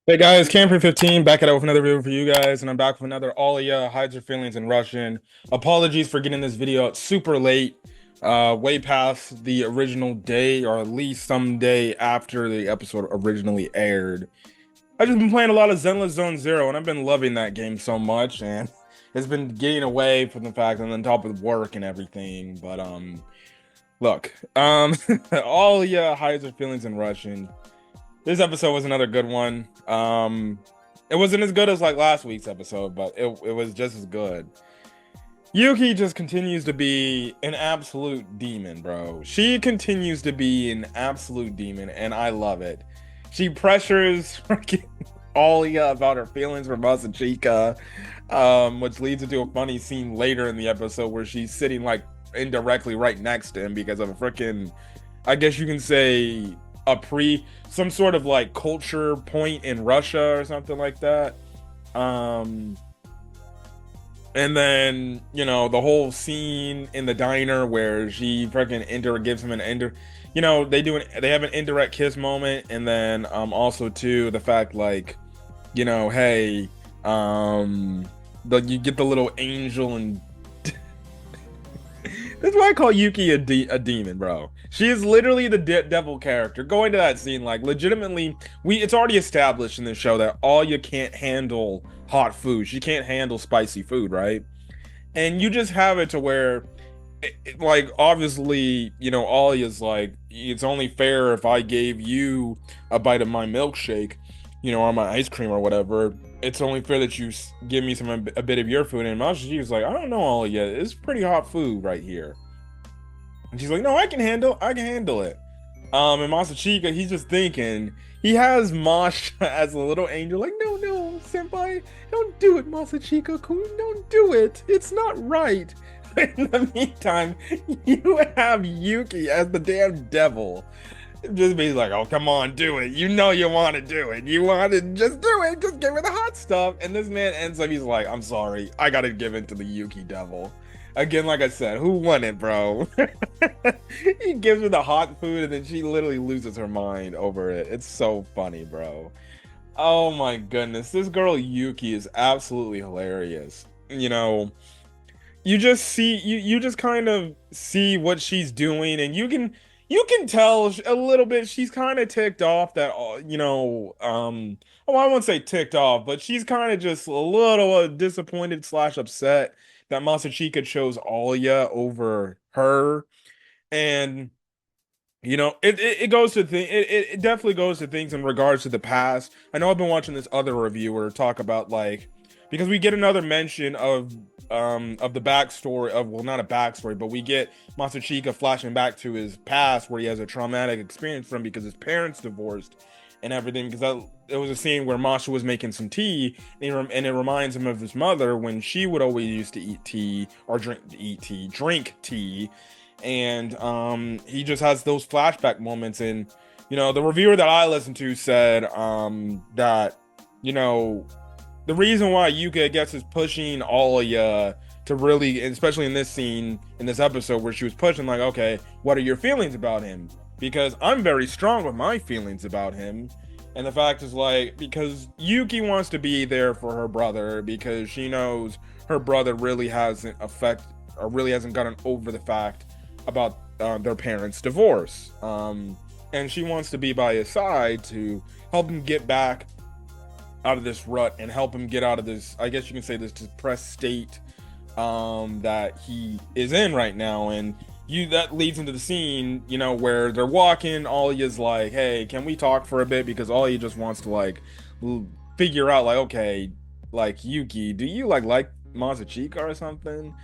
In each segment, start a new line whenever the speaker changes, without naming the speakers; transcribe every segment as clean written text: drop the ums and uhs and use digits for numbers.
Hey guys, Camper15 back at it with another video for you guys, and I'm back with another Alya hides her feelings in Russian. Apologies for getting this video out super late, way past the original day, or at least some day after the episode originally aired. I've just been playing a lot of Zenless Zone Zero, and I've been loving that game so much, and it's been getting away from the fact that on top of work and everything. But look, Alya hides her feelings in Russian. This episode was another good one. It wasn't as good as like last week's episode, but it was just as good. Yuki just continues to be an absolute demon, bro. She continues to be an absolute demon, and I love it. She pressures freaking Alya about her feelings for Masachika, which leads into a funny scene later in the episode where she's sitting like indirectly right next to him because of a freaking, I guess you can say, some sort of like culture point in Russia or something like that. And then, you know, the whole scene in the diner where she freaking gives him an they have an indirect kiss moment, and then also too the fact like, you know, hey, you get the little angel and that's why I call Yuki a demon, bro. She is literally the devil character. Going to that scene, like, legitimately, it's already established in this show that Alya can't handle hot food. She can't handle spicy food, right? And you just have it to where, like, obviously, you know, Alya's like, it's only fair if I gave you a bite of my milkshake, you know, or my ice cream or whatever. It's only fair that you give me a bit of your food. And Masachika's like, I don't know, Alya, it's pretty hot food right here. And she's like, no, I can handle it. And Masachika, he's just thinking, he has Mosh as a little angel, like, no, senpai, don't do it, Masachika-kun, don't do it. It's not right. In the meantime, you have Yuki as the damn devil. Just be like, oh, come on, do it. You know you want to do it. You want to just do it. Just give her the hot stuff. And this man ends up, he's like, I'm sorry. I got to give it to the Yuki devil. Again, like I said, who won it, bro? He gives her the hot food and then she literally loses her mind over it. It's so funny, bro. Oh my goodness. This girl Yuki is absolutely hilarious. You know, you just kind of see what she's doing, and you can tell a little bit she's kind of ticked off that I won't say ticked off, but she's kind of just a little disappointed slash upset that Masachika chose Alya over her. And you know, it goes to it definitely goes to things in regards to the past. I know I've been watching this other reviewer talk about, like, because we get another mention of the backstory of, well, not a backstory, but we get Masachika flashing back to his past where he has a traumatic experience from because his parents divorced and everything. Because it was a scene where Masha was making some tea, and it reminds him of his mother when she would always used to eat tea or drink tea. And he just has those flashback moments. And you know, the reviewer that I listened to said that, you know, the reason why Yuki, I guess, is pushing Alya to really, especially in this scene, in this episode, where she was pushing, like, okay, what are your feelings about him? Because I'm very strong with my feelings about him. And the fact is, like, because Yuki wants to be there for her brother because she knows her brother really hasn't gotten over the fact about their parents' divorce. And she wants to be by his side to help him get back out of this rut and help him get out of this, I guess you can say, this depressed state that he is in right now. And that leads into the scene, you know, where they're walking. Alya's like, hey, can we talk for a bit? Because Alya just wants to, like, figure out, like, okay, like, Yuki, do you like Masachika or something?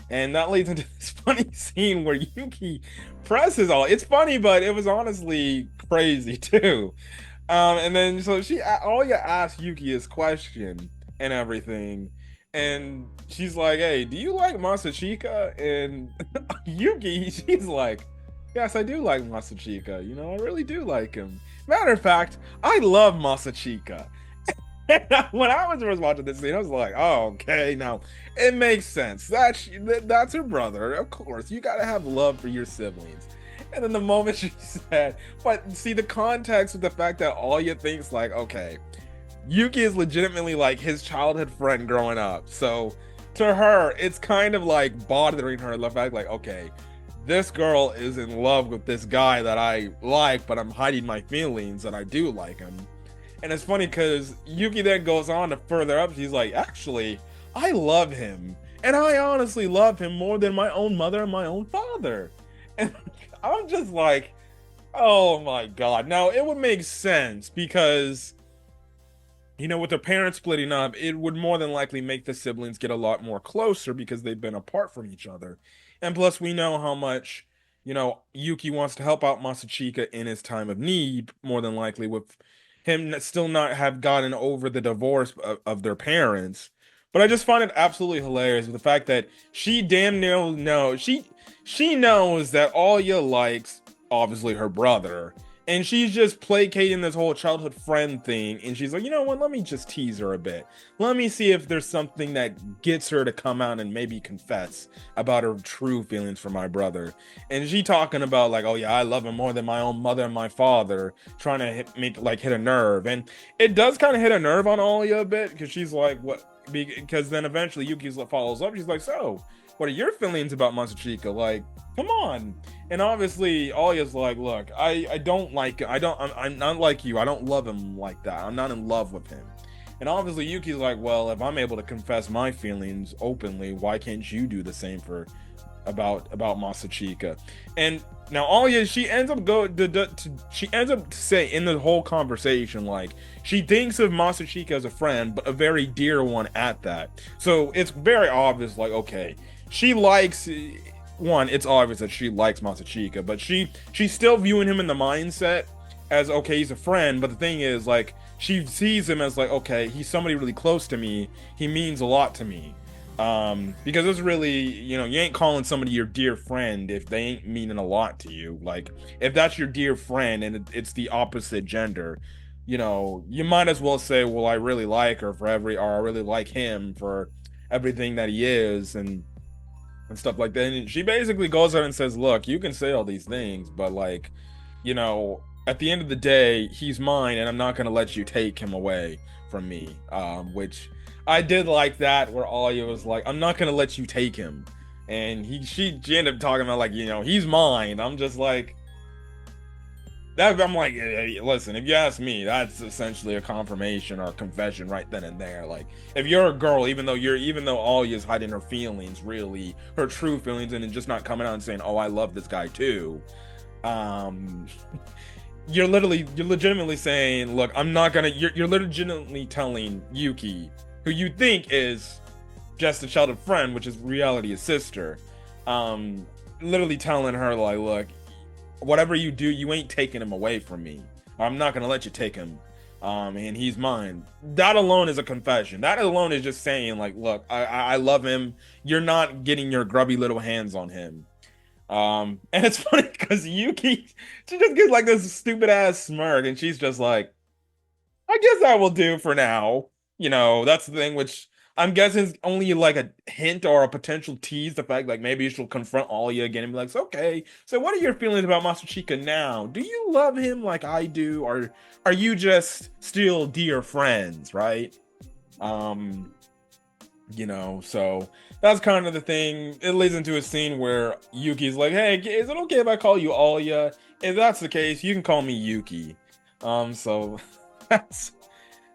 And that leads into this funny scene where Yuki presses all. It's funny, but it was honestly crazy too. And then so Alya asks Yuki his question and everything, and she's like, "Hey, do you like Masachika?" And Yuki, she's like, "Yes, I do like Masachika. You know, I really do like him. Matter of fact, I love Masachika." When I was first watching this scene, I was like, "Oh, okay, now it makes sense. That's her brother. Of course, you gotta have love for your siblings." And then the moment she said, but see the context with the fact that Alya thinks, like, okay, Yuki is legitimately like his childhood friend growing up. So to her, it's kind of like bothering her the fact like, okay, this girl is in love with this guy that I like, but I'm hiding my feelings that I do like him. And it's funny because Yuki then goes on to further up. She's like, actually, I love him. And I honestly love him more than my own mother and my own father. And I'm just like, oh my God. Now, it would make sense because, you know, with their parents splitting up, it would more than likely make the siblings get a lot more closer because they've been apart from each other. And plus, we know how much, you know, Yuki wants to help out Masachika in his time of need, more than likely, with him still not have gotten over the divorce of their parents. But I just find it absolutely hilarious with the fact that she damn near knows she knows that Alya likes obviously her brother, and she's just placating this whole childhood friend thing. And she's like, you know what? Let me just tease her a bit. Let me see if there's something that gets her to come out and maybe confess about her true feelings for my brother. And she talking about like, oh yeah, I love him more than my own mother and my father, trying to hit a nerve. And it does kind of hit a nerve on Alya a bit because she's like, what? Because then eventually Yuki follows up. She's like, so what are your feelings about Masachika? Like, come on. And obviously, Alya's like, look, I don't like it. I'm not like you. I don't love him like that. I'm not in love with him. And obviously, Yuki's like, well, if I'm able to confess my feelings openly, why can't you do the same about Masachika? And now Alya, she ends up saying in the whole conversation, like, she thinks of Masachika as a friend, but a very dear one at that. So it's very obvious, like, okay, she likes. One, it's obvious that she likes Masachika, but she's still viewing him in the mindset as, okay, he's a friend, but the thing is, like, she sees him as like, okay, he's somebody really close to me, he means a lot to me. Because it's really, you know, you ain't calling somebody your dear friend if they ain't meaning a lot to you. Like, if that's your dear friend and it's the opposite gender, you know, you might as well say, well, I really like her or I really like him for everything that he is, and stuff like that. And she basically goes out and says, look, you can say all these things, but like, you know, at the end of the day, he's mine, and I'm not gonna let you take him away from me. Which I did like that, where Alya was like, I'm not gonna let you take him. And she ended up talking about like, you know, he's mine. I'm just like, that, I'm like, hey, listen, if you ask me, that's essentially a confirmation or a confession right then and there. Like, if you're a girl, even though Alya's hiding her feelings, really, her true feelings, and just not coming out and saying, oh, I love this guy too. You're legitimately saying, look, I'm not gonna, you're legitimately telling Yuki, who you think is just a childhood friend, which is reality a sister, literally telling her like, look, whatever you do, you ain't taking him away from me. I'm not gonna let you take him. And he's mine. That alone is a confession. That alone is just saying, like, look, I love him. You're not getting your grubby little hands on him. And it's funny because Yuki, she just gets like this stupid ass smirk, and she's just like, I guess that will do for now. You know, that's the thing, which I'm guessing is only like a hint or a potential tease. The fact, like, maybe she'll confront Alya again and be like, okay, so what are your feelings about Masachika now? Do you love him like I do, or are you just still dear friends, right? You know, so that's kind of the thing. It leads into a scene where Yuki's like, hey, is it okay if I call you Alya? If that's the case, you can call me Yuki. So that's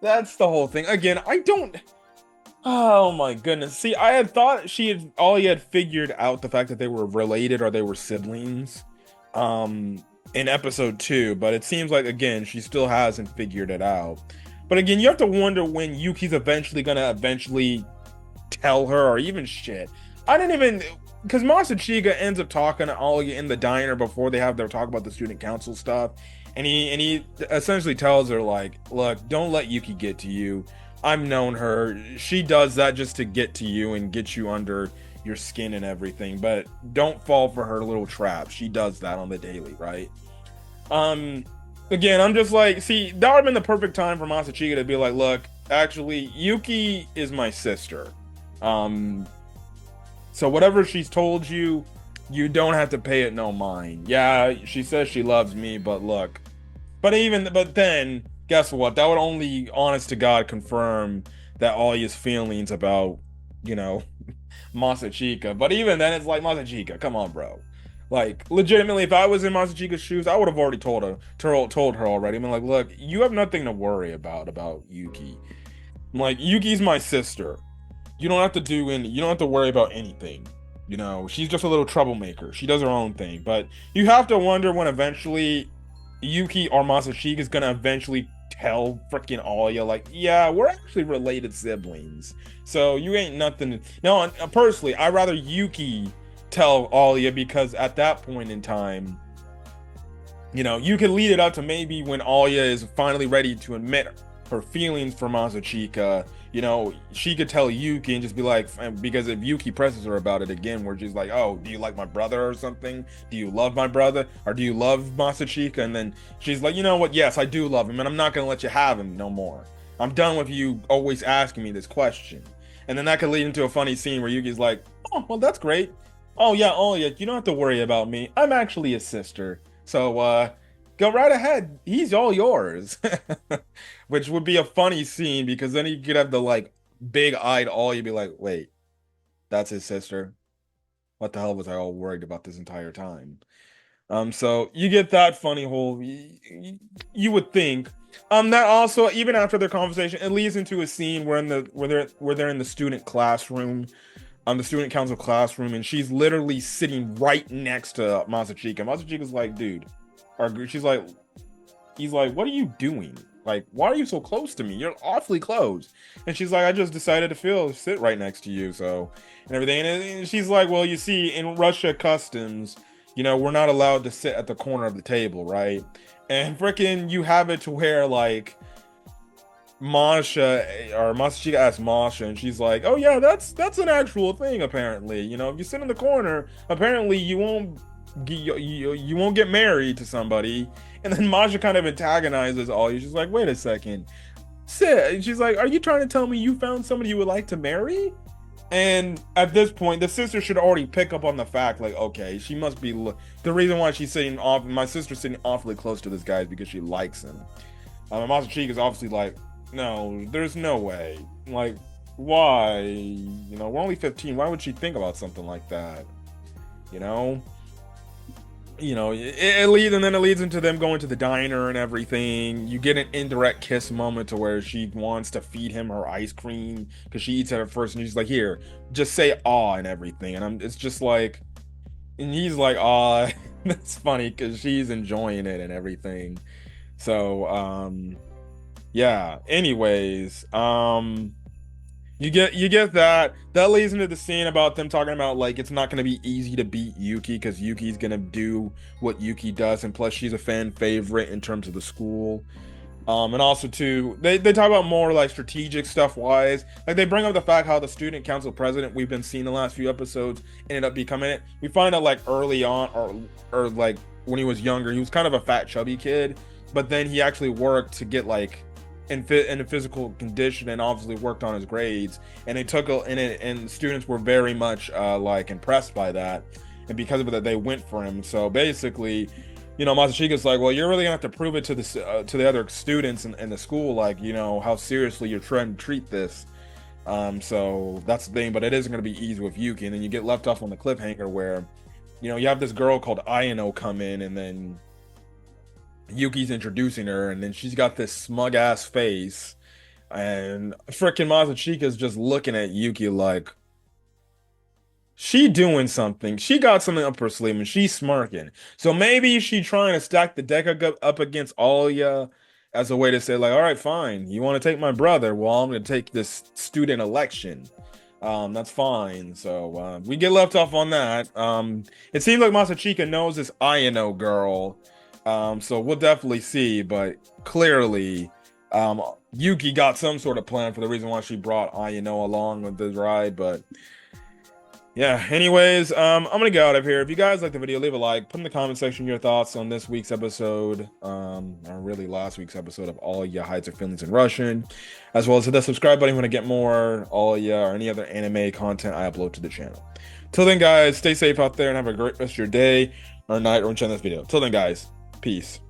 the whole thing. Again, I don't. Oh my goodness. See, I had thought Alya had figured out the fact that they were related or they were siblings in episode 2, but it seems like, again, she still hasn't figured it out. But again, you have to wonder when Yuki's gonna tell her, or even shit. I didn't even, because Masachika ends up talking to Alya in the diner before they have their talk about the student council stuff, and he essentially tells her like, look, don't let Yuki get to you. I've known her. She does that just to get to you and get you under your skin and everything, but don't fall for her little trap. She does that on the daily, right? Again, I'm just like, see, that would have been the perfect time for Masachika to be like, look, actually, Yuki is my sister. So whatever she's told you, you don't have to pay it no mind. Yeah, she says she loves me, but look. But then guess what? That would only, honest to God, confirm that Alya's feelings about, you know, Masachika. But even then, it's like, Masachika, come on, bro. Like, legitimately, if I was in Masachika's shoes, I would have already told her already. I mean, like, look, you have nothing to worry about Yuki. I'm like, Yuki's my sister. You don't have to worry about anything. You know, she's just a little troublemaker. She does her own thing. But you have to wonder when eventually Yuki or Masachika is gonna eventually tell freaking Alya, like, yeah, we're actually related siblings. So you ain't nothing. No, personally, I'd rather Yuki tell Alya, because at that point in time, you know, you can lead it up to maybe when Alya is finally ready to admit her feelings for Masachika. You know, she could tell Yuki and just be like, because if Yuki presses her about it again, where she's like, oh, do you like my brother or something? Do you love my brother? Or do you love Masachika? And then she's like, you know what? Yes, I do love him, and I'm not going to let you have him no more. I'm done with you always asking me this question. And then that could lead into a funny scene where Yuki's like, oh, well, that's great. Oh, yeah, you don't have to worry about me. I'm actually his sister. So, go right ahead. He's all yours. Which would be a funny scene, because then he could have the like big-eyed all, you'd be like, wait, that's his sister? What the hell was I all worried about this entire time? So you get that funny whole, you would think. That also, even after their conversation, it leads into a scene where they're in the student classroom, the student council classroom, and she's literally sitting right next to Masachika. Masachika's like, dude, or she's like, he's like, what are you doing? Like, why are you so close to me? You're awfully close. And she's like, I just decided to sit right next to you, so, and everything. And she's like, well, you see, in Russia customs, you know, we're not allowed to sit at the corner of the table, right? And freaking, you have it to where, like, Masachika asks Masha, and she's like, oh yeah, that's an actual thing, apparently. You know, if you sit in the corner, apparently you won't get married to somebody. And then Masha kind of antagonizes Alya. She's like, wait a second, Sid. She's like, are you trying to tell me you found somebody you would like to marry? And at this point, the sister should already pick up on the fact, like, okay, she must be the reason why she's sitting off. My sister's sitting awfully close to this guy is because she likes him. Masachika is obviously like, no, there's no way. Like, why? You know, we're only 15. Why would she think about something like that? You know? It leads, and then it leads into them going to the diner and everything. You get an indirect kiss moment to where she wants to feed him her ice cream because she eats it at first, and she's like, here, just say aw and everything. And it's just like, and he's like, aw. That's funny because she's enjoying it and everything. So, yeah. Anyways, you get that. That leads into the scene about them talking about, like, it's not going to be easy to beat Yuki because Yuki's going to do what Yuki does, and plus she's a fan favorite in terms of the school. And also too, they talk about more like strategic stuff wise. Like, they bring up the fact how the student council president we've been seeing the last few episodes ended up becoming it. We find out like early on, or like when he was younger, he was kind of a fat chubby kid, but then he actually worked to get like in a physical condition, and obviously worked on his grades, and it took and students were very much like impressed by that, and because of that they went for him. So basically, you know, Masachika's like, well, you're really gonna have to prove it to the other students in the school, like, you know, how seriously you're trying to treat this. So that's the thing, but it isn't gonna be easy with Yuki. And then you get left off on the cliffhanger where, you know, you have this girl called Ayano come in, and then Yuki's introducing her, and then she's got this smug ass face, and freaking Masachika's just looking at Yuki like she doing something. She got something up her sleeve, and she's smirking. So maybe she's trying to stack the deck up against Alya as a way to say, like, all right, fine, you want to take my brother? Well, I'm going to take this student election. That's fine. So we get left off on that. It seems like Masachika knows this Ayano girl. So we'll definitely see, but clearly, Yuki got some sort of plan for the reason why she brought Ayano along with this ride. But yeah, anyways, I'm gonna get out of here. If you guys like the video, leave a like, put in the comment section your thoughts on this week's episode, or really last week's episode of Alya Hides Her Feelings in Russian, as well as hit the subscribe button if you want to get more Alya or any other anime content I upload to the channel. Till then, guys, stay safe out there and have a great rest of your day or night or watching this video. Till then, guys, peace.